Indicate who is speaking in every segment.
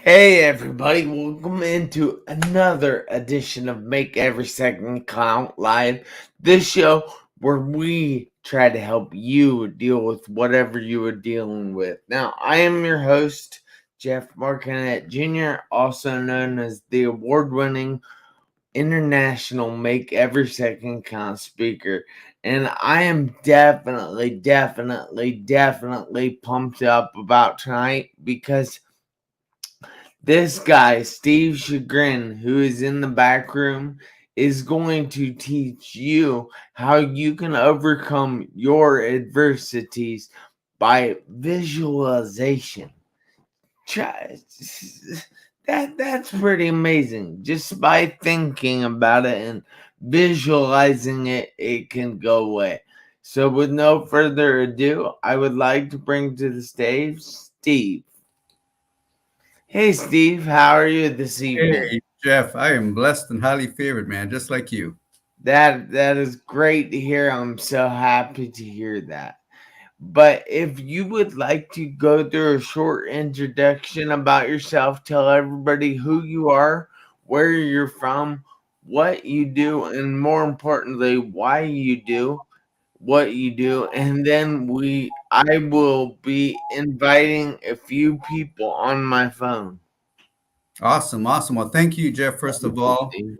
Speaker 1: Hey everybody, welcome into another edition of Make Every Second Count Live. This show where we try to help you deal with whatever you are dealing with. Now, I am your host, Jeff Marconette Jr., also known as the award-winning international Make Every Second Count speaker. And I am definitely pumped up about tonight because this guy, Steve Sughrim, who is in the back room, is going to teach you how you can overcome your adversities by visualization. Try that's pretty amazing. Just by thinking about it and visualizing it, it can go away. So with no further ado, I would like to bring to the stage Steve. Hey Steve, how are you this evening?
Speaker 2: Hey, Jeff, I am blessed and highly favored, man, just like you.
Speaker 1: That is great to hear. I'm so happy to hear that. But if you would like to go through a short introduction about yourself, tell everybody who you are, where you're from, what you do, and more importantly, why you do what you do, and then I will be inviting a few people on my phone.
Speaker 2: Awesome, awesome. Well, thank you, Jeff, first
Speaker 1: Thank
Speaker 2: of
Speaker 1: you,
Speaker 2: all,
Speaker 1: Steve.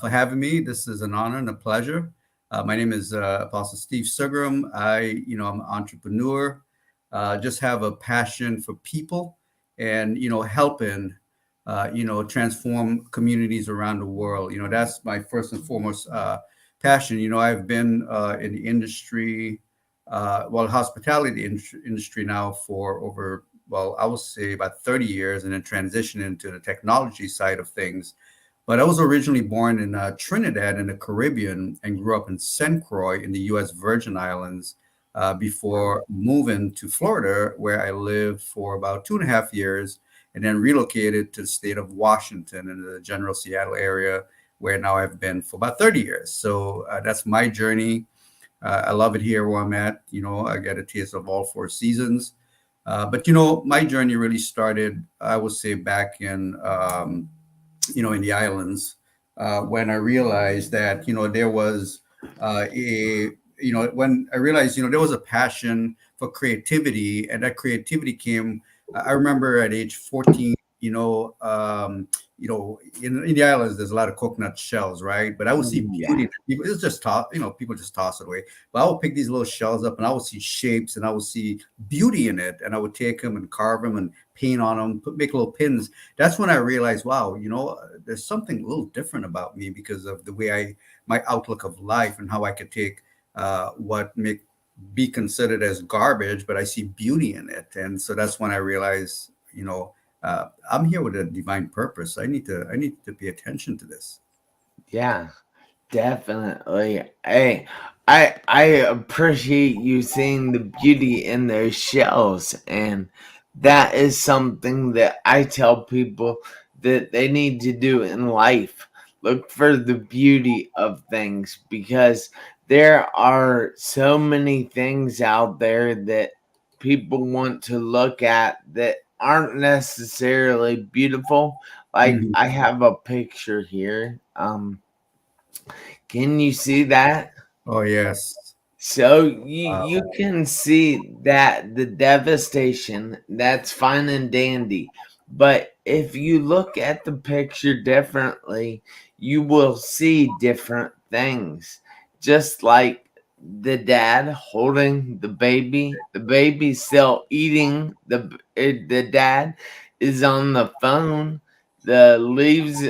Speaker 2: for having me. This is an honor and a pleasure. My name is Apostle Steve Sughrim. I'm an entrepreneur. Just have a passion for people and, helping, transform communities around the world. That's my first and foremost passion. I've been in the industry, hospitality industry now for over I would say about 30 years and then transitioned into the technology side of things. But I was originally born in Trinidad in the Caribbean and grew up in St. Croix in the U.S. Virgin Islands before moving to Florida, where I lived for about 2.5 years and then relocated to the state of Washington in the general Seattle area, where now I've been for about 30 years. So that's my journey. I love it here where I'm at. I get a taste of all four seasons. But my journey really started, I would say, back in the islands when I realized that, there was when I realized, there was a passion for creativity, and that creativity came. I remember at age 14, in the islands, there's a lot of coconut shells, right? But I would see beauty
Speaker 1: Yeah.
Speaker 2: in people. It's just toss, people just toss it away. But I would pick these little shells up, and I would see shapes, and I would see beauty in it, and I would take them and carve them and paint on them, make little pins. That's when I realized, wow, there's something a little different about me because of the way my outlook of life and how I could take what make be considered as garbage, but I see beauty in it. And so that's when I realized, I'm here with a divine purpose. I need to pay attention to this.
Speaker 1: Yeah. Definitely. Hey, I appreciate you seeing the beauty in those shells, and that is something that I tell people that they need to do in life. Look for the beauty of things because there are so many things out there that people want to look at that aren't necessarily beautiful. Like
Speaker 2: Mhm.
Speaker 1: I have a picture here. Can you see that?
Speaker 2: Oh yes.
Speaker 1: So you can see that the devastation, that's fine and dandy. But if you look at the picture differently, you will see different things. Just like the dad holding the baby still eating, the dad is on the phone. The leaves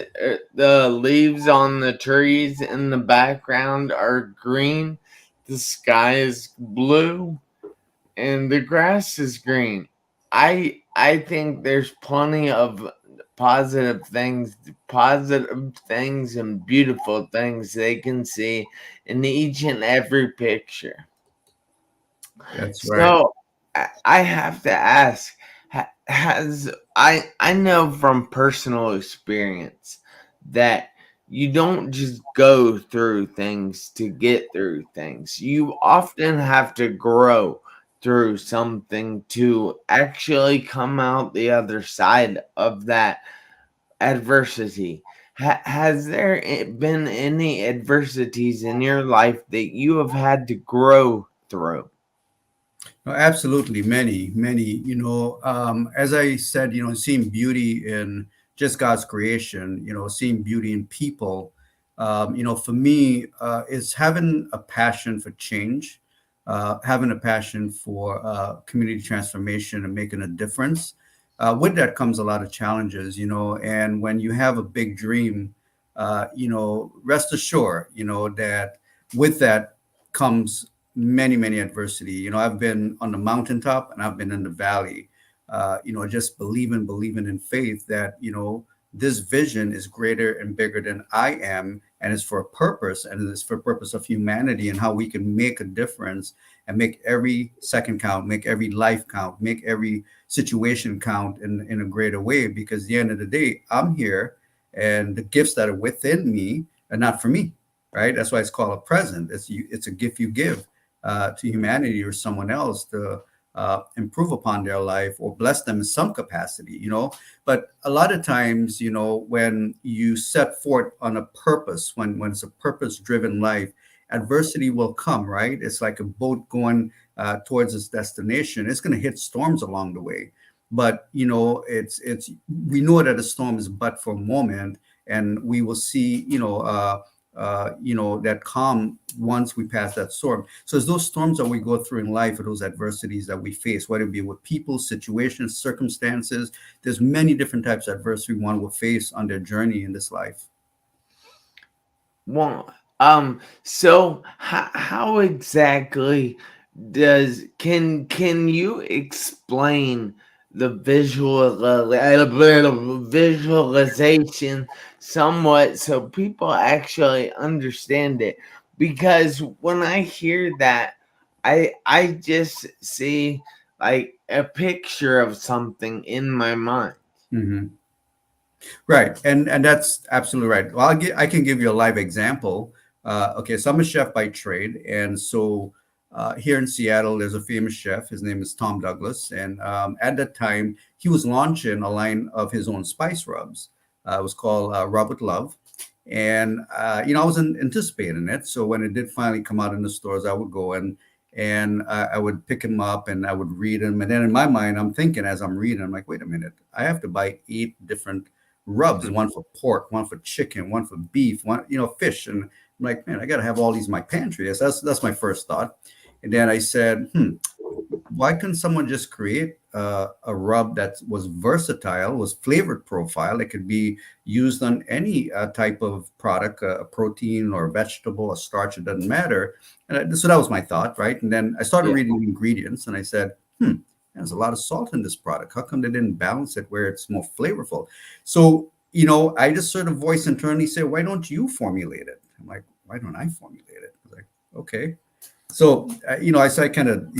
Speaker 1: on the trees in the background are green, the sky is blue, and the grass is green. I think there's plenty of positive things and beautiful things they can see in each and every picture.
Speaker 2: That's right.
Speaker 1: So I have to ask, has I know from personal experience that you don't just go through things to get through things. You often have to grow through something to actually come out the other side of that adversity. Has there been any adversities in your life that you have had to grow through?
Speaker 2: No, absolutely, many. As I said, seeing beauty in just God's creation, seeing beauty in people. For me, it's having a passion for change, having a passion for community transformation and making a difference. With that comes a lot of challenges, and when you have a big dream, rest assured, that with that comes many adversity. I've been on the mountaintop and I've been in the valley. Just believing in faith that this vision is greater and bigger than I am, and it's for a purpose, and it's for purpose of humanity and how we can make a difference and make every second count, make every life count, make every situation count in a greater way. Because at the end of the day, I'm here, and the gifts that are within me are not for me, right? That's why it's called a present. It's a gift you give to humanity or someone else to improve upon their life or bless them in some capacity, But a lot of times, when you set forth on a purpose, when it's a purpose-driven life, adversity will come, right? It's like a boat going towards its destination. It's going to hit storms along the way, but it's we know that a storm is but for a moment, and we will see, that calm once we pass that storm. So it's those storms that we go through in life, or those adversities that we face, whether it be with people, situations, circumstances. There's many different types of adversity one will face on their journey in this life.
Speaker 1: Well, so how exactly can you explain the visualization somewhat so people actually understand it? Because when I hear that, I just see like a picture of something in my mind.
Speaker 2: Mhm. Right, and that's absolutely right. Well, I can give you a live example. Okay, so I'm a chef by trade, and so here in Seattle, there's a famous chef. His name is Tom Douglas, and at that time, he was launching a line of his own spice rubs. It was called Rub with Love, and I wasn't anticipating it. So when it did finally come out in the stores, I would go and I would pick him up and I would read him, and then in my mind, I'm thinking as I'm reading, I'm like, wait a minute, I have to buy 8 different rubs, one for pork, one for chicken, one for beef, one, fish. And I'm like, man, I got to have all these in my pantry. Yes, that's my first thought. And then I said, why couldn't someone just create a rub that was versatile, was flavored profile? It could be used on any type of product, a protein or a vegetable, a starch, it doesn't matter. And so that was my thought, right? And then I started
Speaker 1: Yeah.
Speaker 2: reading the ingredients and I said, there's a lot of salt in this product. How come they didn't balance it where it's more flavorful? So, I just sort of voice internally say, why don't you formulate it? I'm like, why don't I formulate it? I was like, okay. So, I kind of,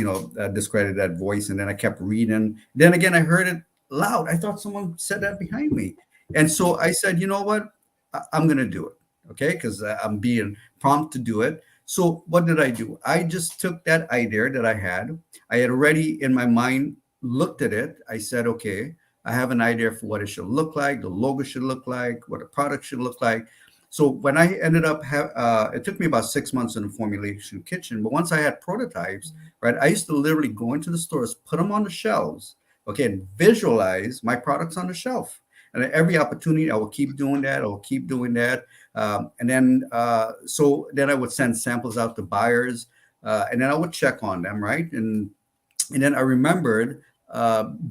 Speaker 2: discredited that voice, and then I kept reading. Then again, I heard it loud. I thought someone said that behind me. And so I said, you know what? I'm going to do it. Okay. Because I'm being prompt to do it. So what did I do? I just took that idea that I had already in my mind looked at it. I said, okay, I have an idea for what it should look like, the logo should look like, what a product should look like. So when I ended up, it took me about 6 months in the formulation kitchen. But once I had prototypes, right, I used to literally go into the stores, put them on the shelves, okay, and visualize my products on the shelf. And at every opportunity, I will keep doing that. I will keep doing that. So then I would send samples out to buyers, and then I would check on them, right? And then I remembered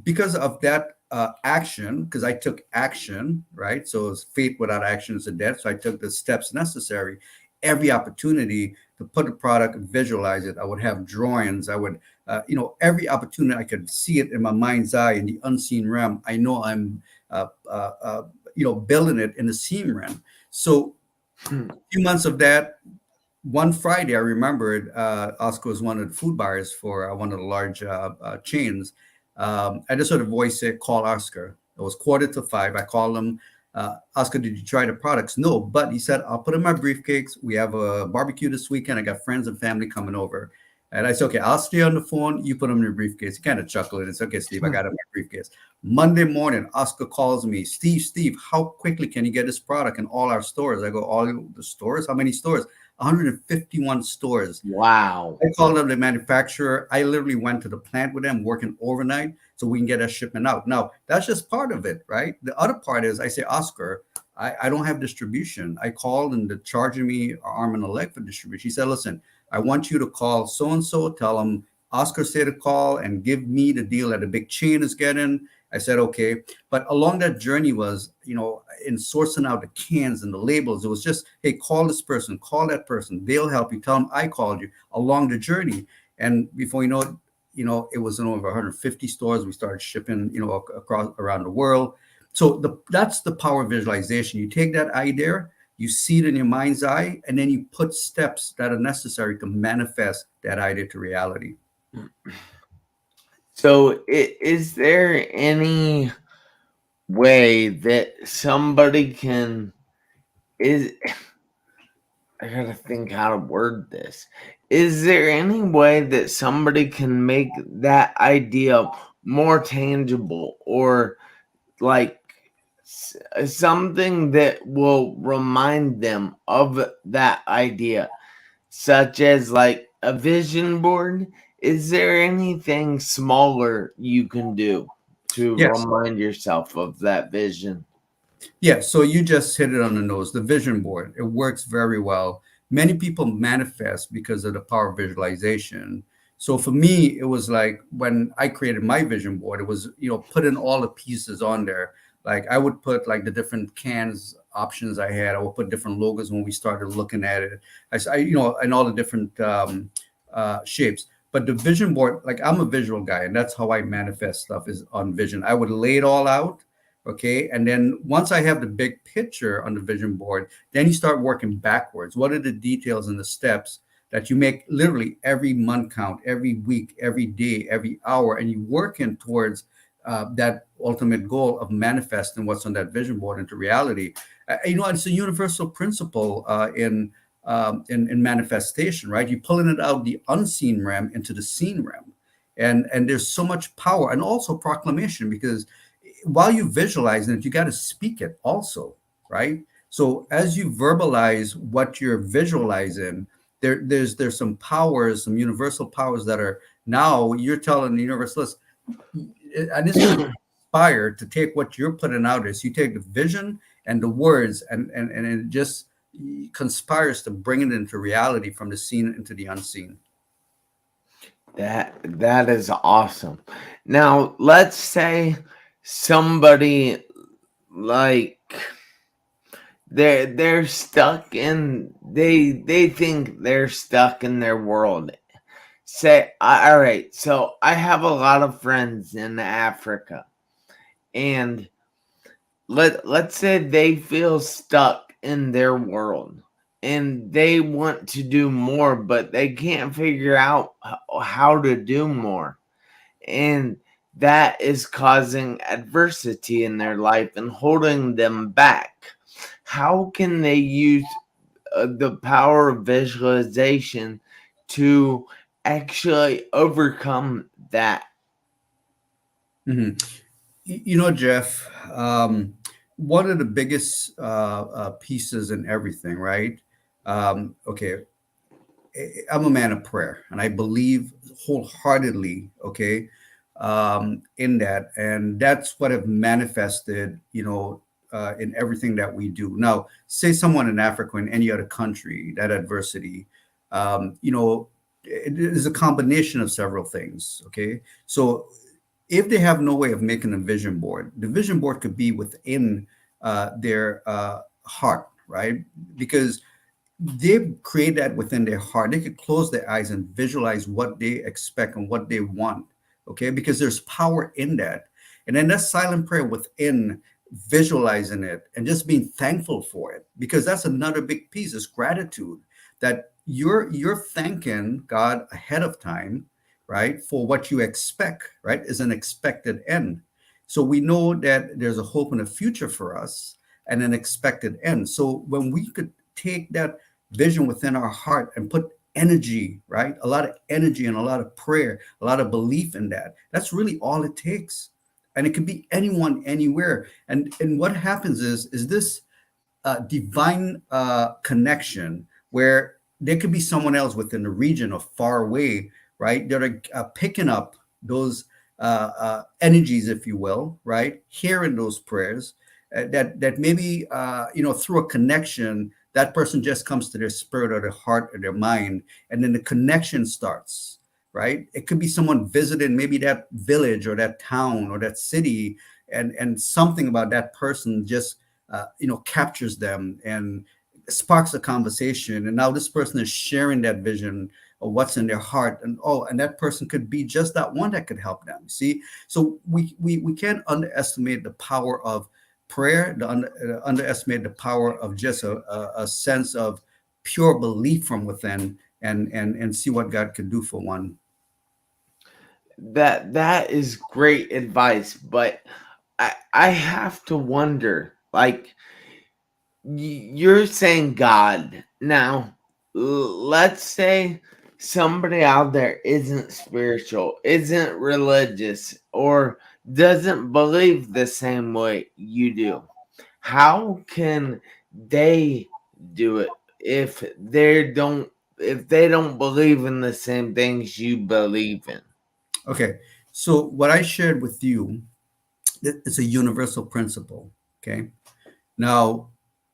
Speaker 2: because of that action, because I took action, right? So it's faith without action is a death. So I took the steps necessary. Every opportunity to put a product and visualize it, I would have drawings. I would, every opportunity I could see it in my mind's eye in the unseen realm. I know I'm, building it in the seen realm. So a few months of that, one Friday, I remembered Oscar was one of the food buyers for one of the large chains. I just sort of voice it, call Oscar. It was 4:45. I called him. Oscar, did you try the products? No, but he said, I'll put in my briefcase. We have a barbecue this weekend. I got friends and family coming over. And I said, okay, I'll stay on the phone. You put them in your briefcase. He kind of chuckled. It's okay, Steve. I got it in my briefcase. Monday morning, Oscar calls me. Steve, how quickly can you get this product in all our stores? I go, all the stores? How many stores? 151 stores.
Speaker 1: Wow.
Speaker 2: I called up the manufacturer. I literally went to the plant with them, working overnight, so we can get that shipment out. Now, that's just part of it, right? The other part is I say, Oscar, I don't have distribution. I called and they're charging me an arm and a leg for distribution. He said, listen, I want you to call so and so, tell them Oscar said to call and give me the deal that a big chain is getting. I said, okay. But along that journey was, in sourcing out the cans and the labels, it was just, hey, call this person, call that person. They'll help you. Tell them I called you along the journey. And before you know it, it was in over 150 stores. We started shipping, across around the world. So that's the power of visualization. You take that idea, you see it in your mind's eye, and then you put steps that are necessary to manifest that idea to reality.
Speaker 1: So, is there any way that somebody can is I gotta think how to word this. Is there any way that somebody can make that idea more tangible, or like something that will remind them of that idea, such as like a vision board? Is there anything smaller you can do to
Speaker 2: Yes.
Speaker 1: remind yourself of that vision?
Speaker 2: Yeah, so you just hit it on the nose. The vision board, it works very well. Many people manifest because of the power of visualization. So for me, it was like when I created my vision board, it was, putting all the pieces on there. Like I would put like the different cans options I had. I would put different logos when we started looking at it. And all the different shapes. But the vision board, like I'm a visual guy, and that's how I manifest stuff is on vision. I would lay it all out. Okay. And then once I have the big picture on the vision board, then you start working backwards. What are the details and the steps that you make literally every month count, every week, every day, every hour, and you working towards that ultimate goal of manifesting what's on that vision board into reality. It's a universal principle in manifestation, right? You're pulling it out the unseen realm into the seen realm, and there's so much power, and also proclamation, because while you visualize it, you got to speak it also, right? So as you verbalize what you're visualizing, there's some powers, some universal powers that are now you're telling the universe, listen, and it's going to inspire to take what you're putting out is you take the vision and the words and it just conspires to bring it into reality from the seen into the unseen.
Speaker 1: That is awesome. Now, let's say somebody like they're stuck in they think they're stuck in their world. Say, all right, so I have a lot of friends in Africa, and let's say they feel stuck in their world and they want to do more, but they can't figure out how to do more, and that is causing adversity in their life and holding them back. How can they use the power of visualization to actually overcome that?
Speaker 2: Mhm. Jeff, one of the biggest pieces in everything, right? Okay, I'm a man of prayer, and I believe wholeheartedly, okay, in that, and that's what have manifested, in everything that we do. Now, say someone in Africa, in any other country, that adversity, it is a combination of several things. Okay, so if they have no way of making a vision board, the vision board could be within their heart, right? Because they create that within their heart. They could close their eyes and visualize what they expect and what they want. Okay, because there's power in that. And then that silent prayer within visualizing it and just being thankful for it, because that's another big piece is gratitude, that you're thanking God ahead of time, right, for what you expect, right, is an expected end. So we know that there's a hope and a future for us and an expected end. So when we could take that vision within our heart and put energy, right? A lot of energy and a lot of prayer, a lot of belief in that. That's really all it takes. And it can be anyone, anywhere. And what happens is this divine connection where there could be someone else within the region or far away, right? That are picking up those energies, if you will, right? Hearing those prayers that maybe through a connection, that person just comes to their spirit or their heart or their mind, and then the connection starts. Right? It could be someone visiting maybe that village or that town or that city, and something about that person just captures them and sparks a conversation. And now this person is sharing that vision of what's in their heart, and that person could be just that one that could help them. See, so we can't underestimate the power of prayer, underestimate the power of just a sense of pure belief from within, and see what God can do for one.
Speaker 1: That is great advice, but I have to wonder, like, you're saying God. Now, let's say somebody out there isn't spiritual, isn't religious, or doesn't believe the same way you do. How can they do it if they don't believe in the same things you believe in?
Speaker 2: Okay, so what I shared with you, it's a universal principle. Okay, now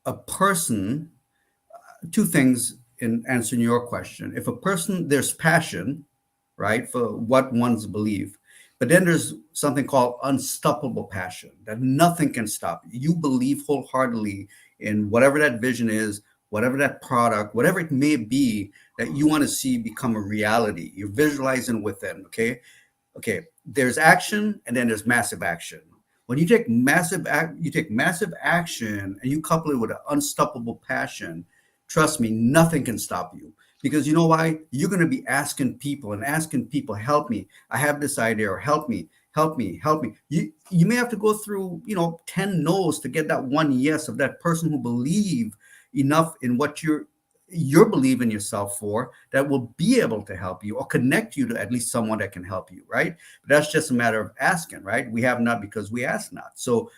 Speaker 2: a person, two things in answering your question. If a person, there's passion, right, for what one's believe, but then there's something called unstoppable passion that nothing can stop you. You believe wholeheartedly in whatever that vision is, whatever that product, whatever it may be that you want to see become a reality. You're visualizing within. Okay, there's action and then there's massive action. When you take you take massive action and you couple it with an unstoppable passion, trust me, nothing can stop you. Because you know why? You're going to be asking people, help me. I have this idea, or help me, help me, help me. You may have to go through, 10 no's to get that one yes of that person who believe enough in what you're believing yourself for, that will be able to help you or connect you to at least someone that can help you, right? But that's just a matter of asking, right? We have not because we ask not. So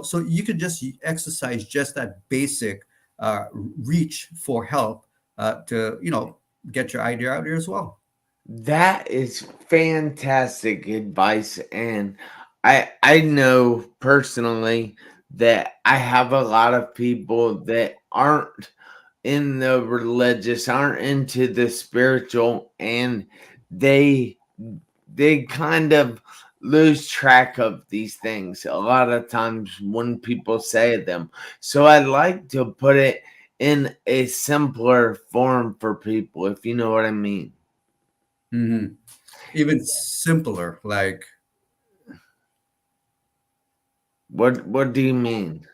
Speaker 2: so you could just exercise just that basic reach for help to get your idea out there as well.
Speaker 1: That is fantastic advice, and I know personally that I have a lot of people that aren't in the religious, aren't into the spiritual, and they they kind of lose track of these things a lot of times when people say them. So I'd like to put it in a simpler form for people, if you know what I mean.
Speaker 2: Hmm. Even simpler, like
Speaker 1: What do you mean?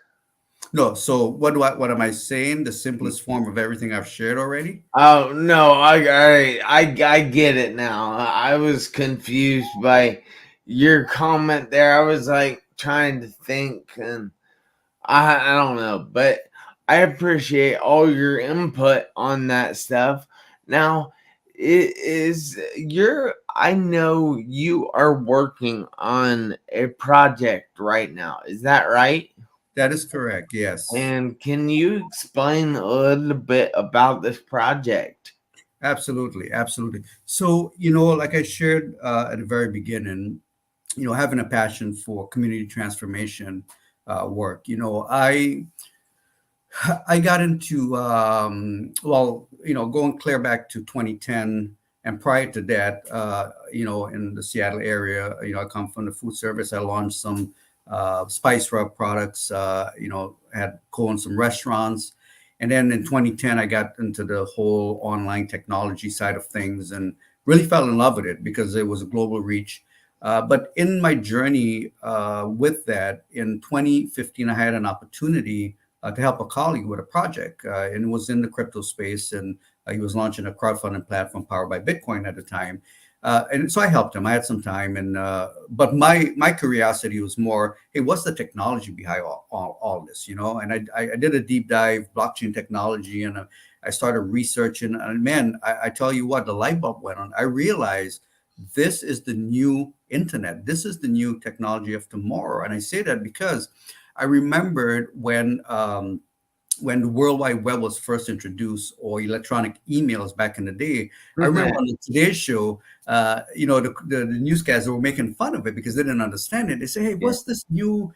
Speaker 2: no. So what am I saying? The simplest form of everything I've shared already.
Speaker 1: Oh no, I get it now. I was confused by your comment there. I was like trying to think, and I don't know, but I appreciate all your input on that stuff. Now, is your I know you are working on a project right now. Is that right?
Speaker 2: That is correct. Yes.
Speaker 1: And can you explain a little bit about this project?
Speaker 2: Absolutely, absolutely. So, like I shared at the very beginning, having a passion for community transformation work. I got into going clear back to 2010, and prior to that, in the Seattle area, I come from the food service. I launched some spice rub products. Had co-owned some restaurants, and then in 2010, I got into the whole online technology side of things, and really fell in love with it because it was a global reach. But in my journey with that, in 2015, I had an opportunity to help a colleague with a project, and it was in the crypto space, and he was launching a crowdfunding platform powered by Bitcoin at the time. And so I helped him. I had some time, and but my curiosity was more, hey, what's the technology behind all this, And I did a deep dive blockchain technology, and I started researching, and man, I tell you what, the light bulb went on. I realized this is the new internet. This is the new technology of tomorrow. And I say that because I remembered when the World Wide Web was first introduced, or electronic emails back in the day. I remember on the Today Show, the newscasters were making fun of it because they didn't understand it. They say, "Hey,
Speaker 1: Yeah.
Speaker 2: what's this new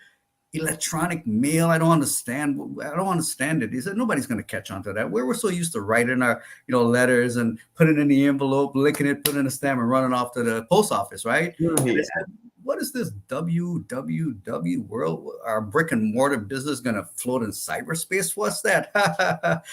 Speaker 2: electronic mail? I don't understand. I don't understand it." He said, "Nobody's going to catch on to that. We're so used to writing our, letters and putting it in the envelope, licking it, putting it in a stamp, and running off to the post office, right?" And they
Speaker 1: Yeah.
Speaker 2: said, "What is this WWW world? Our brick and mortar business going to float in cyberspace? What's that?"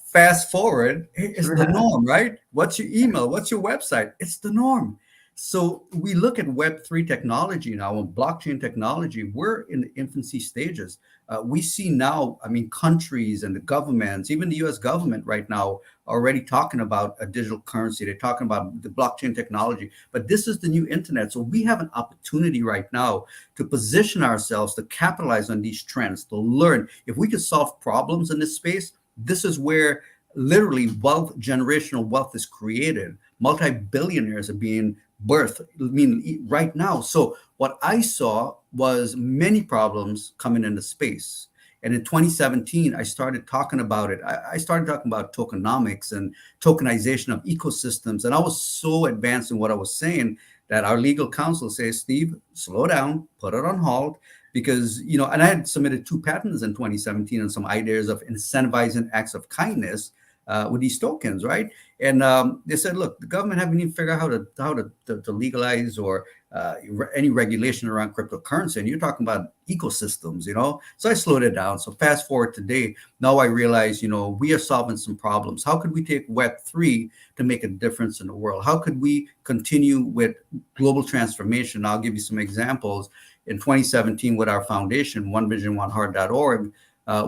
Speaker 2: Fast forward, it's the norm, right? What's your email? What's your website? It's the norm. So we look at Web3 technology now and blockchain technology. We're in the infancy stages. We see now, I mean, countries and the governments, even the US government right now, are already talking about a digital currency. They're talking about the blockchain technology. But this is the new internet. So we have an opportunity right now to position ourselves to capitalize on these trends, to learn. If we could solve problems in this space, this is where literally wealth, generational wealth is created. Multi-billionaires are being birthed, I mean, right now. So what I saw was many problems coming into space. And in 2017, I started talking about it. I started talking about tokenomics and tokenization of ecosystems. And I was so advanced in what I was saying that our legal counsel says, "Steve, slow down, put it on hold." Because, and I had submitted 2 patents in 2017 on some ideas of incentivizing acts of kindness with these tokens, right? And they said, "Look, the government haven't even figured out how to legalize or any regulation around cryptocurrency, and you're talking about ecosystems." So I slowed it down. So fast forward today, now I realize, we are solving some problems. How could we take Web3 to make a difference in the world? How could we continue with global transformation? I'll give you some examples. In 2017, with our foundation, onevision1heart.org,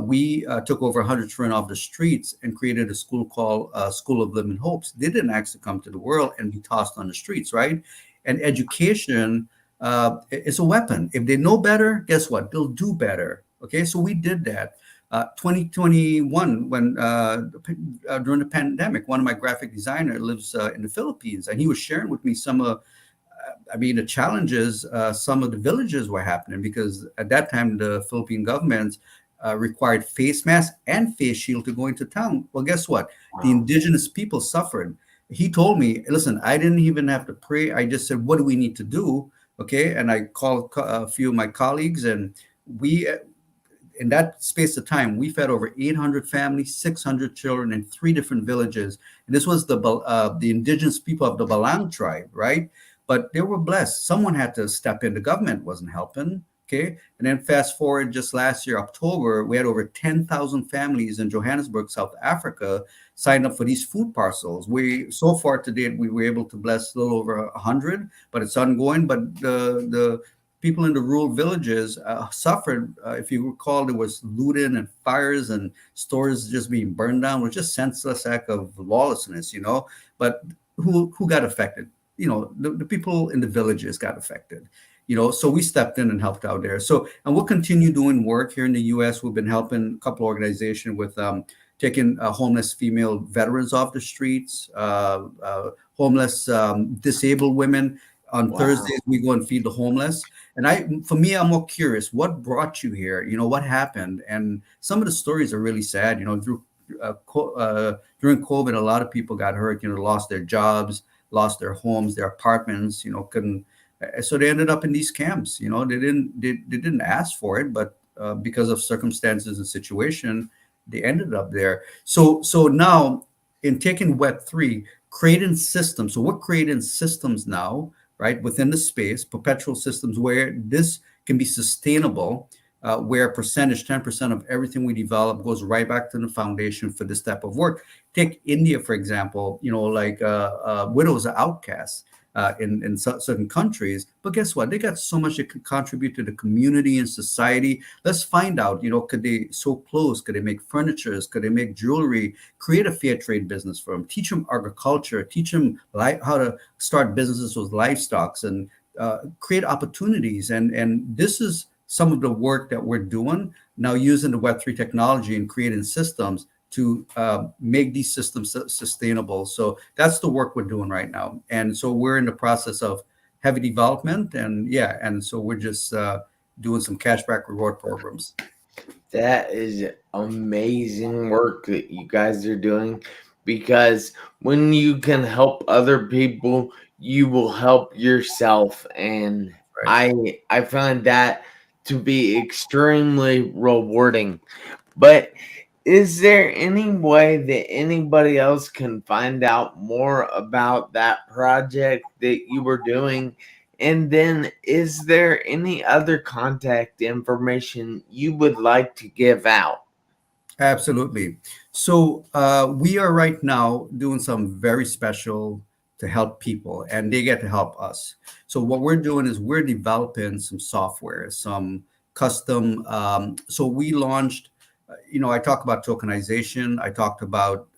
Speaker 2: we took over 100 children off the streets and created a school called School of Living Hopes. They didn't actually come to the world and be tossed on the streets, right? And education is a weapon. If they know better, guess what? They'll do better. Okay, so we did that. 2021, when during the pandemic, one of my graphic designer lives in the Philippines, and he was sharing with me some of the challenges some of the villages were happening, because at that time the Philippine government required face masks and face shield to go into town. Well, guess what? The indigenous people suffered. He told me, "Listen, I didn't even have to pray. I just said, what do we need to do?" Okay, and I called a few of my colleagues, and we, in that space of time, we fed over 800 families, 600 children in 3 different villages. And this was the indigenous people of the Balang tribe, right? But they were blessed. Someone had to step in. The government wasn't helping. Okay. And then fast forward, just last year, October, we had over 10,000 families in Johannesburg, South Africa, signed up for these food parcels. So far to date, we were able to bless a little over 100, but it's ongoing. But the people in the rural villages suffered. If you recall, there was looting and fires and stores just being burned down. It was just senseless act of lawlessness, But who got affected? The people in the villages got affected. So we stepped in and helped out there. So, and we'll continue doing work here in the U.S. We've been helping a couple organizations with taking homeless female veterans off the streets, homeless disabled women. On Thursdays, we go and feed the homeless. And for me, I'm more curious, what brought you here? What happened? And some of the stories are really sad. During COVID, a lot of people got hurt, lost their jobs, lost their homes, their apartments, couldn't. So they ended up in these camps. They didn't ask for it, but because of circumstances and situation, they ended up there. So now, in taking Web3, creating systems. So we're creating systems now, right, within the space, perpetual systems where this can be sustainable, where a percentage, 10% of everything we develop goes right back to the foundation for this type of work. Take India, for example, like widows are outcasts in certain countries. But guess what? They got so much that could contribute to the community and society. Let's find out, could they sew clothes? Could they make furniture? Could they make jewelry? Create a fair trade business for them. Teach them agriculture. Teach them how to start businesses with livestock and create opportunities. And this is some of the work that we're doing now, using the Web3 technology and creating systems to make these systems sustainable. So that's the work we're doing right now. And so we're in the process of heavy development. And yeah, and so we're just doing some cashback reward programs.
Speaker 1: That is amazing work that you guys are doing, because when you can help other people, you will help yourself, and
Speaker 2: Right.
Speaker 1: I find that to be extremely rewarding. But is there any way that anybody else can find out more about that project that you were doing? And then, is there any other contact information you would like to give out?
Speaker 2: Absolutely. So we are right now doing some very special to help people, and they get to help us. So what we're doing is we're developing some software, some custom. So we launched. I talked about tokenization. I talked about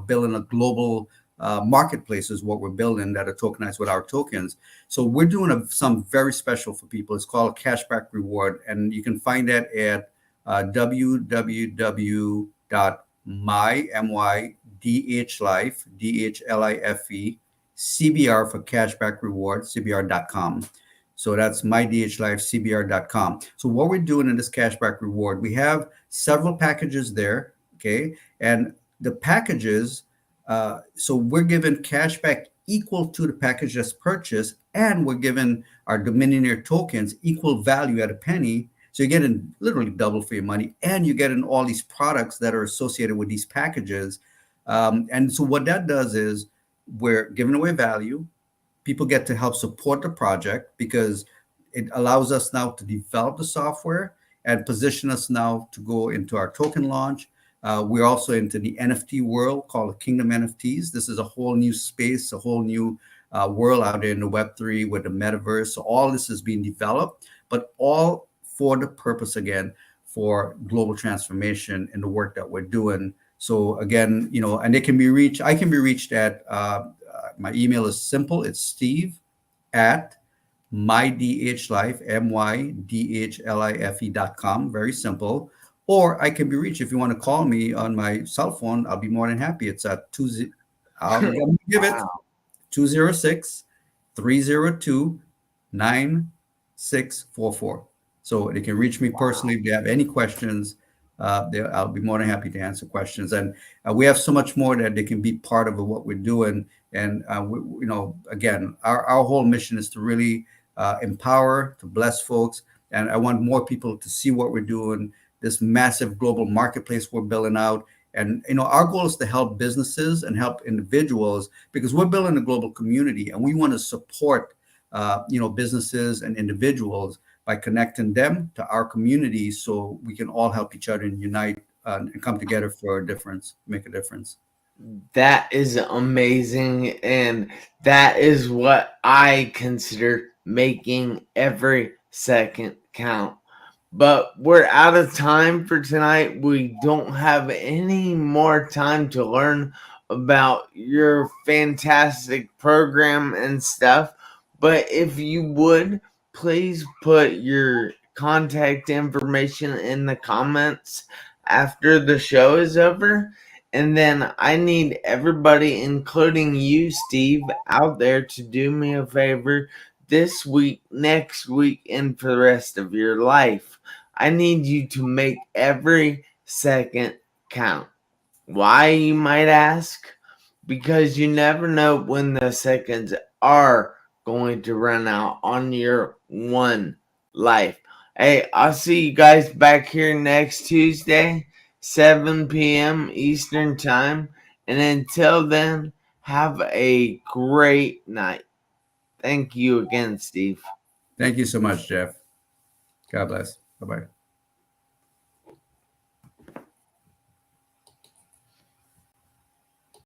Speaker 2: building a global marketplace is what we're building that are tokenized with our tokens. So we're doing some very special for people. It's called a cashback reward, and you can find that at www.mydhlife, CBR for cashback reward, CBR.com. So that's mydhlifecbr.com. So what we're doing in this cashback reward, we have several packages there, okay? And the packages, so we're given cashback equal to the package that's purchased, and we're given our Dominionaire tokens equal value at a penny. So you're getting literally double for your money, and you're getting all these products that are associated with these packages. And so what that does is we're giving away value. People get to help support the project because it allows us now to develop the software and position us now to go into our token launch. We're also into the NFT world called Kingdom NFTs. This is a whole new space, a whole new world out there in the Web3 with the metaverse. So all this is being developed, but all for the purpose, again, for global transformation in the work that we're doing. So again, and they can be reached. I can be reached at my email is simple. It's Steve at mydhlife, mydhlife.com. Very simple. Or I can be reached if you want to call me on my cell phone. I'll be more than happy. It's at I'll give it
Speaker 1: Wow.
Speaker 2: 206 302 9644. So they can reach me personally if they have any questions. I'll be more than happy to answer questions. And we have so much more that they can be part of what we're doing. And again, our whole mission is to really empower, to bless folks. And I want more people to see what we're doing, this massive global marketplace we're building out. And our goal is to help businesses and help individuals because we're building a global community, and we want to support businesses and individuals by connecting them to our community so we can all help each other and unite and come together for a difference, make a difference.
Speaker 1: That is amazing. And that is what I consider making every second count. But we're out of time for tonight. We don't have any more time to learn about your fantastic program and stuff. But if you would, please put your contact information in the comments after the show is over. And then I need everybody, including you, Steve, out there to do me a favor this week, next week, and for the rest of your life. I need you to make every second count. Why, you might ask? Because you never know when the seconds are going to run out on your one life. Hey, I'll see you guys back here next Tuesday, 7 p.m. Eastern Time. And until then, have a great night. Thank you again, Steve.
Speaker 2: Thank you so much, Jeff. God bless. Bye bye.